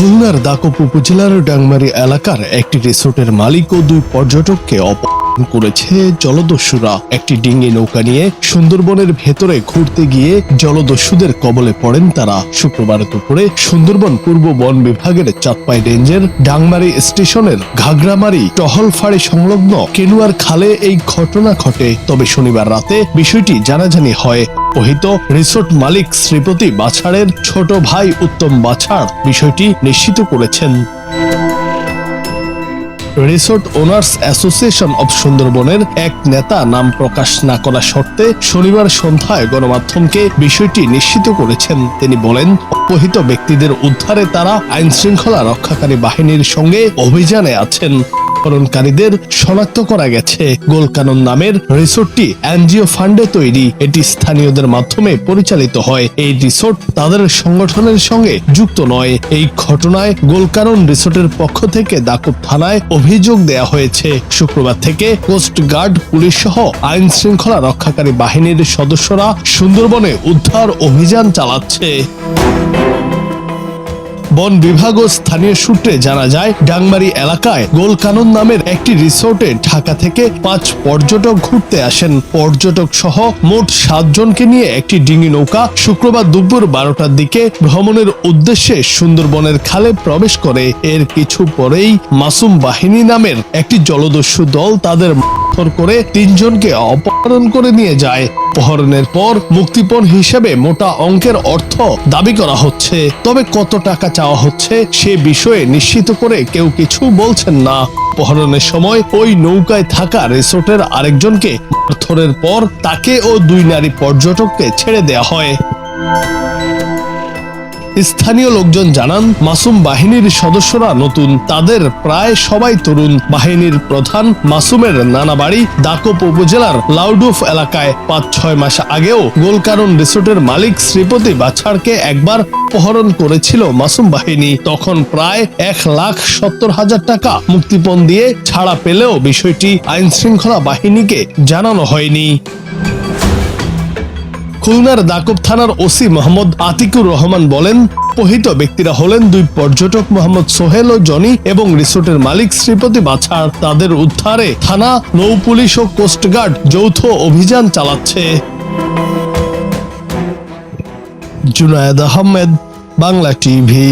খুলনার দাকপ উপজেলার ডাংমারি এলাকার একটি রিসোর্টের মালিক ও দুই পর্যটককে অপহরণ করেছে জলদস্যুরা। একটি ডিঙি নৌকা নিয়ে সুন্দরবনের ভেতরে ঘুরতে গিয়ে জলদস্যুদের কবলে পড়েন তারা। শুক্রবার দুপুরে সুন্দরবন পূর্ব বন বিভাগের চাঁদপাই রেঞ্জের ডাংমারি স্টেশনের ঘাগড়ামারি টহল ফাঁড়ি সংলগ্ন কেনুয়ার খালে এই ঘটনা ঘটে। তবে শনিবার রাতে বিষয়টি জানাজানি হয়। অপহৃত রিসোর্ট মালিক শ্রীপতি বাছাড়ের ছোট ভাই উত্তম বাছাড় বিষয়টি নিশ্চিত করেছেন। রিসোর্ট ওনার্স অ্যাসোসিয়েশন অব সুন্দরবনের এক নেতা নাম প্রকাশ না করা শর্তে শনিবার সন্ধ্যায় গণমাধ্যমকে বিষয়টি নিশ্চিত করেছেন। তিনি বলেন, অপহৃত ব্যক্তিদের উদ্ধারে তারা আইন শৃঙ্খলা রক্ষাকারী বাহিনীর সঙ্গে অভিযানে আছেন। অপহরণকারীদের শনাক্ত করা গেছে। গোলকানন নামের রিসোর্টটি এনজিও ফান্ডে তৈরি। এটি স্থানীয়দের মাধ্যমে পরিচালিত হয়। এই রিসোর্ট তাদের সংগঠনের সঙ্গে যুক্ত নয়। এই ঘটনায় গোলকানন রিসোর্টের পক্ষ থেকে দাকপ থানায় অভিযোগ দেয়া হয়েছে। শুক্রবার থেকে কোস্ট গার্ড, পুলিশ সহ আইন শৃঙ্খলা রক্ষাকারী বাহিনীর সদস্যরা সুন্দরবনে উদ্ধার অভিযান চালাচ্ছে। বন বিভাগ ও স্থানীয় সূত্রে জানা যায়, ডাংমারি এলাকায় গোলকানন নামের একটি রিসোর্টে ঢাকা থেকে 5 পর্যটক ঘুরতে আসেন। পর্যটক সহ মোট 7 জনকে নিয়ে একটি ডিঙি নৌকা শুক্রবার দুপুর 12টার দিকে ভ্রমণের উদ্দেশ্যে সুন্দরবনের খালে প্রবেশ করে। এর কিছু পরেই মাসুম বাহিনী নামের একটি জলদস্যু দল তাদের মারধর করে 3 জনকে অপহরণ করে নিয়ে যায়। অপহরণের পর মুক্তিপণ হিসেবে মোটা অঙ্কের অর্থ দাবি করা হচ্ছে। তবে কত টাকা চাওয়া হচ্ছে সে বিষয়ে নিশ্চিত করে কেউ কিছু বলছেন না। অপহরণের সময় ওই নৌকায় থাকা রিসোর্টের আরেকজনকে মারধরের পর তাকে ও 2 নারী পর্যটককে ছেড়ে দেয়া হয়। স্থানীয় লোকজন জানান, মাসুম বাহিনীর সদস্যরা নতুন, তাদের প্রায় সবাই তরুণ। বাহিনীর প্রধান মাসুমের নানা বাড়ি দাকপ উপজেলার লাউডুফ এলাকায়। 5-6 মাস আগেও গোলকানন রিসোর্টের মালিক শ্রীপতি বাছাড়কে একবার অপহরণ করেছিল মাসুম বাহিনী। তখন প্রায় 1,70,000 টাকা মুক্তিপণ দিয়ে ছাড়া পেলেও বিষয়টি আইন শৃঙ্খলা বাহিনীকে জানানো হয়নি। খুলনার দাকপ থানার ওসি মোহাম্মদ আতিকুর রহমান বলেন, অপহৃত ব্যক্তিরা হলেন 2 পর্যটক মোহাম্মদ সোহেল ও জনি এবং রিসোর্টের মালিক শ্রীপতি বাছাড়। তাদের উদ্ধারে থানা, নৌ পুলিশ ও কোস্টগার্ড যৌথ অভিযান চালাচ্ছে। জুনায়েদ আহমেদ, বাংলা টিভি।